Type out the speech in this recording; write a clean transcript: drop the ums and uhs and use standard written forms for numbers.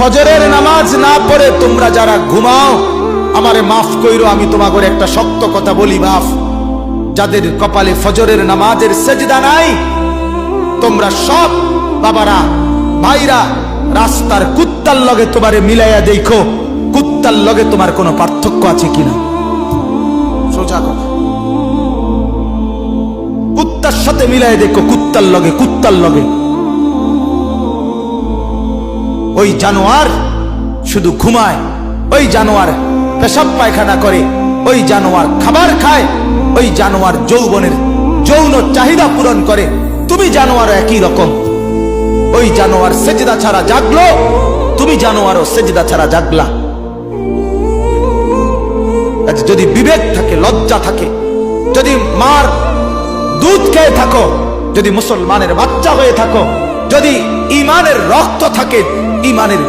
ফজরের নামাজ না পড়ে তোমরা যারা ঘুমাও, আমারে মাফ কইরো, আমি তোমাগরে একটা শক্ত কথা বলি, মাফ। যাদের কপালে ফজরের নামাজের সেজদা নাই, তোমরা সব বাবারা ভাইরা রাস্তার কুত্তার লগে তোমারে মিলাইয়া দেখো, কুত্তার লগে তোমার কোনো পার্থক্য আছে কিনা। সোজা কথা, কুত্তার সাথে মিলাইয়া দেখো, কুত্তার লগে, কুত্তার লগে। ওই জানোয়ার শুধু ঘুমায়, ওই জানোয়ার পেশাব পায়খানা করে, ওই জানোয়ার খাবার খায়, ওই জানোয়ার যৌবনের যৌন চাহিদা পূরণ করে। তুমি জানোয়ার একই রকম। ওই জানোয়ার সেজদা ছাড়া জাগলো, তুমি জানোয়ারও সেজদা ছাড়া জাগলা। যদি বিবেক থাকে, লজ্জা থাকে, যদি মার দুধ খেয়ে থাকো, যদি মুসলমানের বাচ্চা হয়ে থাকো, যদি ঈমানের রক্ত থাকে, ঈমানের